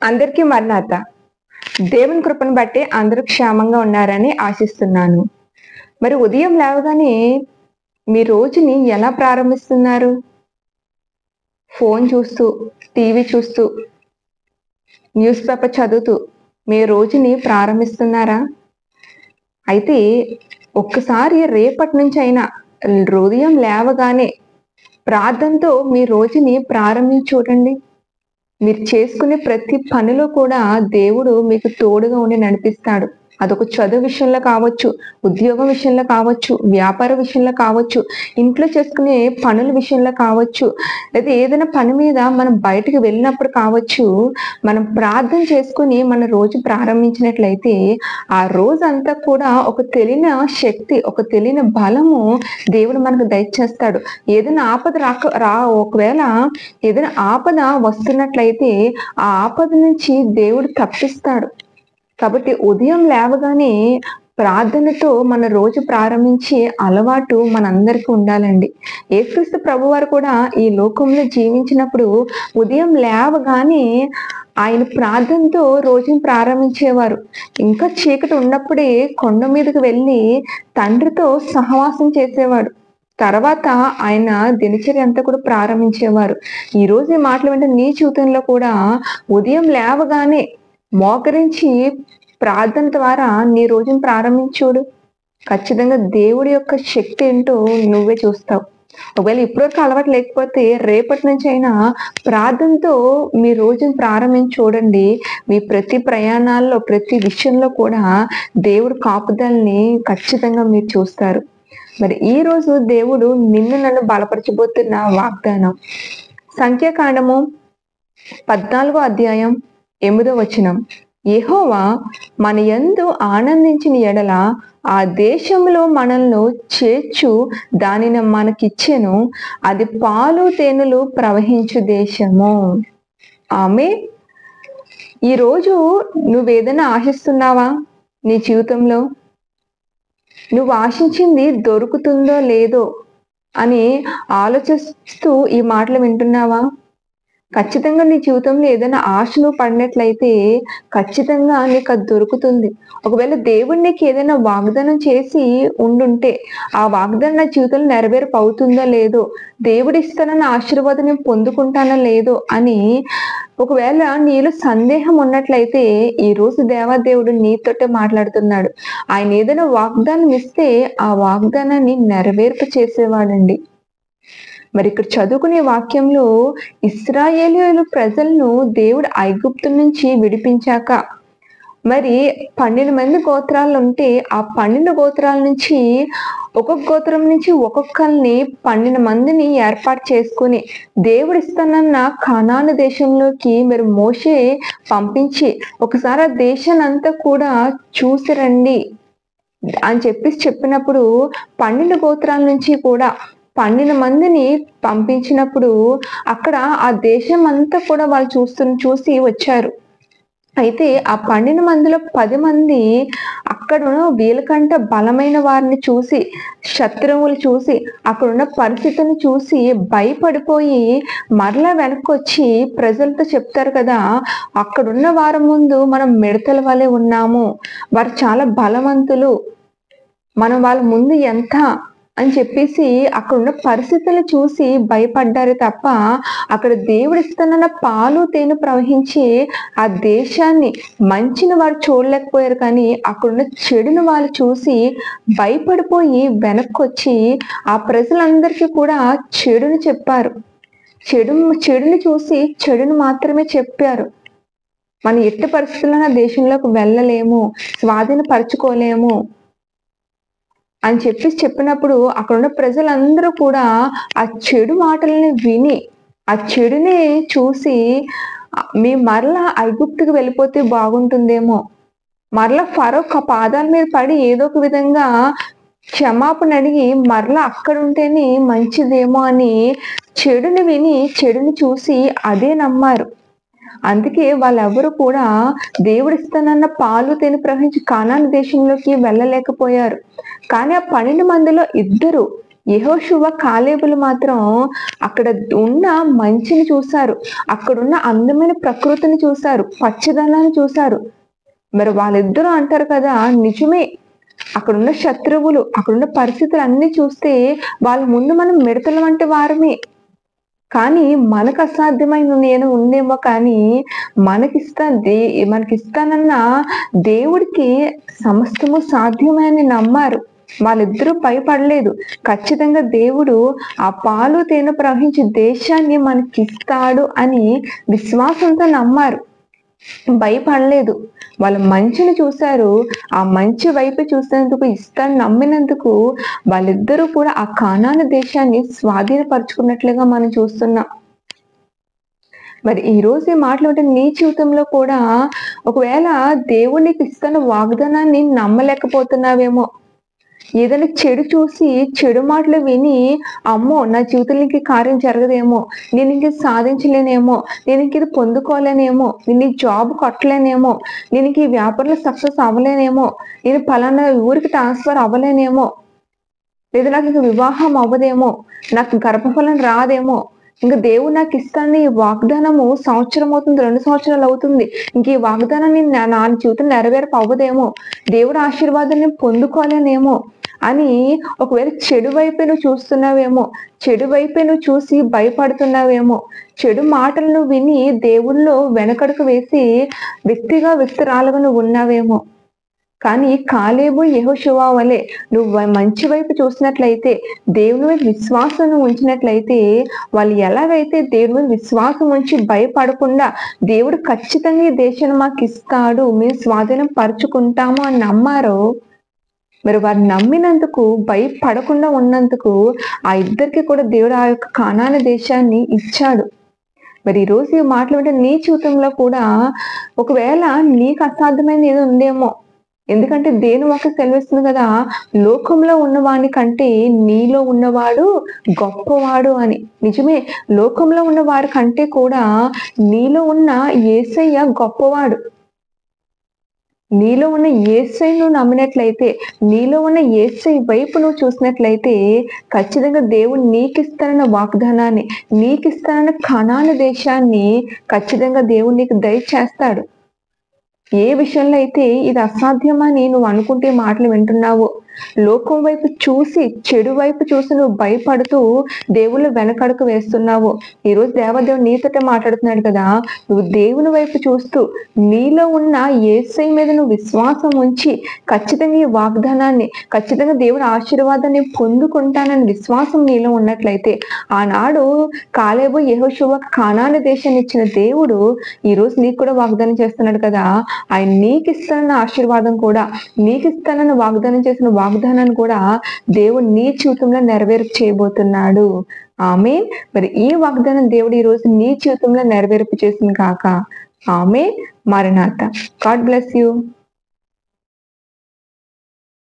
అందరికీ మరణాత. దేవుని కృపను బట్టి అందరూ క్షేమంగా ఉన్నారని ఆశిస్తున్నాను. మరి ఉదయం లేవగానే మీ రోజుని ఎలా ప్రారంభిస్తున్నారు? ఫోన్ చూస్తూ, టీవీ చూస్తూ, న్యూస్ పేపర్ చదువుతూ మీ రోజుని ప్రారంభిస్తున్నారా? అయితే ఒక్కసారి రేపటి నుంచైనా ఉదయం లేవగానే ప్రార్థనతో మీ రోజుని ప్రారంభించి చూడండి. మీరు చేసుకునే ప్రతి పనిలో కూడా దేవుడు మీకు తోడుగా ఉండి నడిపిస్తాడు. అదొక చదువు విషయంలో కావచ్చు, ఉద్యోగం విషయంలో కావచ్చు, వ్యాపార విషయంలో కావచ్చు, ఇంట్లో చేసుకునే పనుల విషయంలో కావచ్చు, లేదా ఏదైనా పని మీద మనం బయటకు వెళ్ళినప్పుడు కావచ్చు. మనం ప్రార్థన చేసుకుని మన రోజు ప్రారంభించినట్లయితే ఆ రోజంతా కూడా ఒక తెలియని శక్తి, ఒక తెలియని బలము దేవుడు మనకు దయచేస్తాడు. ఏదైనా ఆపద ఒకవేళ ఏదైనా ఆపద వస్తున్నట్లయితే ఆ ఆపద నుంచి దేవుడు తప్పిస్తాడు. కాబట్టి ఉదయం లేవగానే ప్రార్థనతో మన రోజు ప్రారంభించే అలవాటు మనందరికీ ఉండాలండి. యేసుక్రీస్తు ప్రభువారు కూడా ఈ లోకంలో జీవించినప్పుడు ఉదయం లేవగానే ఆయన ప్రార్థనతో రోజును ప్రారంభించేవారు. ఇంకా చీకటి ఉన్నప్పుడే కొండ మీదకు వెళ్ళి తండ్రితో సహవాసం చేసేవాడు. తర్వాత ఆయన దినచర్య అంతా కూడా ప్రారంభించేవారు. ఈరోజు ఈ మాటలు వింటే నీ జీవితంలో కూడా ఉదయం లేవగానే మోకరించి ప్రార్థన ద్వారా నీ రోజును ప్రారంభించుడు. ఖచ్చితంగా దేవుడి యొక్క శక్తి ఏంటో నువ్వే చూస్తావు. ఒకవేళ ఇప్పటివరకు అలవాటు లేకపోతే రేపటి నుంచి అయినా ప్రార్థనతో మీ రోజును ప్రారంభించి చూడండి. మీ ప్రతి ప్రయాణాల్లో, ప్రతి విషయంలో కూడా దేవుడు కాపుదల్ని ఖచ్చితంగా మీరు చూస్తారు. మరి ఈ రోజు దేవుడు నిన్ను నన్ను బలపరచబోతున్న వాగ్దానం సంఖ్యాకాండము 14వ అధ్యాయం 8వ వచనం. యెహోవా మన యందు ఆనందించిన ఎడల ఆ దేశంలో మనల్ని చేర్చు దానిని మనకిచ్చెను. అది పాలు తేనెలు ప్రవహించు దేశము. ఆమె ఈరోజు నువ్వేదైనా ఆశిస్తున్నావా? నీ జీవితంలో నువ్వు ఆశించింది దొరుకుతుందో లేదో అని ఆలోచిస్తూ ఈ మాటలు వింటున్నావా? ఖచ్చితంగా నీ జీవితంలో ఏదైనా ఆశ నువ్వు పడినట్లయితే ఖచ్చితంగా నీకు అది దొరుకుతుంది. ఒకవేళ దేవుడు నీకు ఏదైనా వాగ్దానం చేసి ఉండుంటే ఆ వాగ్దానం నా జీవితంలో నెరవేర్పు అవుతుందో లేదో, దేవుడు ఇస్తానన్న ఆశీర్వాదం నేను పొందుకుంటానో లేదో అని ఒకవేళ నీలో సందేహం ఉన్నట్లయితే ఈరోజు దేవాదేవుడు నీతోటే మాట్లాడుతున్నాడు. ఆయన ఏదైనా వాగ్దానం ఇస్తే ఆ వాగ్దానాన్ని నెరవేర్పు చేసేవాడండి. మరి ఇక్కడ చదువుకునే వాక్యంలో ఇశ్రాయేలీయుల ప్రజలను దేవుడు ఐగుప్తు నుంచి విడిపించాక మరి 12 మంది గోత్రాలు ఉంటే ఆ 12 గోత్రాల నుంచి ఒక్కొక్క గోత్రం నుంచి ఒక్కొక్కరిని 12 మందిని ఏర్పాటు చేసుకుని దేవుడు ఇస్తానన్న కనాను దేశంలోకి మరి మోషే పంపించి ఒకసారి ఆ దేశాన్ని అంతా కూడా చూసి రండి అని చెప్పినప్పుడు 12 గోత్రాల నుంచి కూడా 12 మందిని పంపించినప్పుడు అక్కడ ఆ దేశం అంతా కూడా వాళ్ళు చూసి వచ్చారు. అయితే ఆ 12 మందిలో 10 మంది అక్కడ వీళ్ళకంటే బలమైన వారిని చూసి, శత్రువులు చూసి, అక్కడున్న పరిస్థితిని చూసి భయపడిపోయి మరలా వెనక్కి వచ్చి ప్రజలతో చెప్తారు కదా, అక్కడున్న వారి ముందు మనం మిడతల వలె ఉన్నాము, వారు చాలా బలవంతులు, మనం వాళ్ళ ముందు ఎంత అని చెప్పేసి అక్కడున్న పరిస్థితులు చూసి భయపడ్డారు తప్ప అక్కడ దేవుడు ఇస్తానన్న పాలు తేనె ప్రవహించి ఆ దేశాన్ని మంచిని వారు చూడలేకపోయారు. కానీ అక్కడున్న చెడును వాళ్ళు చూసి భయపడిపోయి వెనక్కి వచ్చి ఆ ప్రజలందరికీ కూడా చెడుని చెప్పారు. చెడుని చూసి చెడుని మాత్రమే చెప్పారు. మనం ఎట్టి పరిస్థితుల్లో ఆ దేశంలోకి వెళ్ళలేము, స్వాధీనపరచుకోలేము అని చెప్పినప్పుడు అక్కడున్న ప్రజలందరూ కూడా ఆ చెడు మాటల్ని విని ఆ చెడుని చూసి మేము మరలా ఐగుప్తుకు వెళ్ళిపోతే బాగుంటుందేమో, మరలా ఫరో పాదాల మీద పడి ఏదో ఒక విధంగా క్షమాపణ అడిగి మరలా అక్కడ ఉంటేనే మంచిదేమో అని చెడుని విని చెడుని చూసి అదే నమ్మారు. అందుకే వాళ్ళెవరు కూడా దేవుడు ఇస్తానన్న పాలు తేనె ప్రవహించి కానాను దేశంలోకి వెళ్ళలేకపోయారు. కానీ ఆ 12 మందిలో ఇద్దరు యెహోషువ కాలేబులు మాత్రం అక్కడ ఉన్న మంచిని చూశారు, అక్కడున్న అందమైన ప్రకృతిని చూశారు, పచ్చదనాన్ని చూశారు. మరి వాళ్ళిద్దరూ అంటారు కదా, నిజమే, అక్కడున్న శత్రువులు, అక్కడున్న పరిస్థితులు అన్ని చూస్తే వాళ్ళ ముందు మనం మిడతల వంటి వారమే. కానీ మనకు అసాధ్యమైన నేను ఉందేమో, కానీ మనకిస్తానన్న దేవుడికి సమస్తము సాధ్యమే అని నమ్మారు. వాళ్ళిద్దరూ భయపడలేదు. ఖచ్చితంగా దేవుడు ఆ పాలు తేనె ప్రవహించే దేశాన్ని మనకిస్తాడు అని విశ్వాసంతో నమ్మారు, భయపడలేదు. వాళ్ళ మంచిని చూశారు, ఆ మంచి వైపు చూసినందుకు, ఇస్తాన్ని నమ్మినందుకు వాళ్ళిద్దరూ కూడా ఆ కానాను దేశాన్ని స్వాధీనపరుచుకున్నట్లుగా మనం చూస్తున్నాం. మరి ఈ రోజు ఈ మాటలు అంటే నీ జీవితంలో కూడా ఒకవేళ దేవుడు నీకు ఇస్తున్న వాగ్దానాన్ని నమ్మలేకపోతున్నావేమో, ఏదైనా చెడు చూసి చెడు మాటలు విని, అమ్మో నా జీవితంలో ఇంక కార్యం జరగదేమో, నేను ఇంక సాధించలేనేమో, నేను ఇంక ఇది పొందుకోలేనేమో, నేను ఈ జాబ్ కొట్టలేనేమో, నేను ఇంక ఈ వ్యాపారంలో సక్సెస్ అవ్వలేనేమో, నేను పలానా ఊరికి ట్రాన్స్ఫర్ అవ్వలేనేమో, లేదా నాకు ఇంక వివాహం అవ్వదేమో, నాకు గర్భఫలం రాదేమో, ఇంకా దేవుడు నాకు ఇస్తానని ఈ వాగ్దానము సంవత్సరం అవుతుంది, 2 సంవత్సరాలు అవుతుంది, ఇంక ఈ వాగ్దానాన్ని నా జీవితం నెరవేర్పు అవ్వదేమో, దేవుడు ఆశీర్వాదాన్ని పొందుకోలేనేమో అని ఒకవేళ చెడు వైపే నువ్వు చూస్తున్నావేమో, చెడు వైపే నువ్వు చూసి భయపడుతున్నావేమో, చెడు మాటలను విని దేవుళ్ళో వెనకడుగు వేసి వ్యక్తిరాలుగా నువ్వు ఉన్నావేమో. కానీ కాలేబు యెహోషువ వలె నువ్వు మంచి వైపు చూసినట్లయితే, దేవుని మీద విశ్వాసం ఉంచినట్లయితే, వాళ్ళు ఎలాగైతే దేవుని మీద విశ్వాసం ఉంచి భయపడకుండా దేవుడు ఖచ్చితంగా ఈ దేశాన్ని మాకు ఇస్తాడు, మేము స్వాధీనం పరుచుకుంటాము అని నమ్మారో, మరి వారు నమ్మినందుకు, భయపడకుండా ఉన్నందుకు ఆ ఇద్దరికి కూడా దేవుడు ఆ యొక్క కానాను దేశాన్ని ఇచ్చాడు. మరి ఈ రోజు ఈ మాటలు వింటే నీ జీవితంలో కూడా ఒకవేళ నీకు అసాధ్యమైన ఏదో ఉందేమో, ఎందుకంటే దేని ఒక సెలవిస్తుంది కదా, లోకంలో ఉన్నవాని కంటే నీలో ఉన్నవాడు గొప్పవాడు అని. నిజమే, లోకంలో ఉన్న వారి కంటే కూడా నీలో ఉన్న యేసయ్య గొప్పవాడు. నీలో ఉన్న యేసయ్య నువ్వు నమ్మినట్లయితే, నీలో ఉన్న యేసయ్య వైపు నువ్వు చూసినట్లయితే, ఖచ్చితంగా దేవుడు నీకిస్తానన్న వాగ్దానాన్ని, నీకిస్తానన్న కానాను దేశాన్ని ఖచ్చితంగా దేవుడు నీకు దయచేస్తాడు. ఏ విషయంలో అయితే ఇది అసాధ్యమని నువ్వు అనుకుంటే మాటలు వింటున్నావో, లోకం వైపు చూసి, చెడు వైపు చూసి నువ్వు భయపడుతూ దేవుళ్ళు వెనకడుగు వేస్తున్నావు, ఈరోజు దేవదేవుడు నీతోటే మాట్లాడుతున్నాడు కదా, నువ్వు దేవుని వైపు చూస్తూ నీలో ఉన్న యేసయ్య మీద నువ్వు విశ్వాసం ఉంచి ఖచ్చితంగా ఈ వాగ్దానాన్ని, ఖచ్చితంగా దేవుడి ఆశీర్వాదాన్ని పొందుకుంటానని విశ్వాసం నీలో ఉన్నట్లయితే, ఆనాడు కాలేబు యెహోషువ కానాను దేశాన్ని ఇచ్చిన దేవుడు ఈరోజు నీకు కూడా వాగ్దానం చేస్తున్నాడు కదా, ఆయన నీకిస్తానన్న ఆశీర్వాదం కూడా, నీకిస్తానన్న వాగ్దానం చేసిన వాగ్దానాన్ని కూడా దేవుడు నీ జీవితంలో నెరవేర్పు చేయబోతున్నాడు. ఆమేన్. మరి ఈ వాగ్దానం దేవుడు ఈ రోజు నీ జీవితంలో నెరవేర్పు చేసింది కాక. ఆమేన్. మరణాత. God bless you.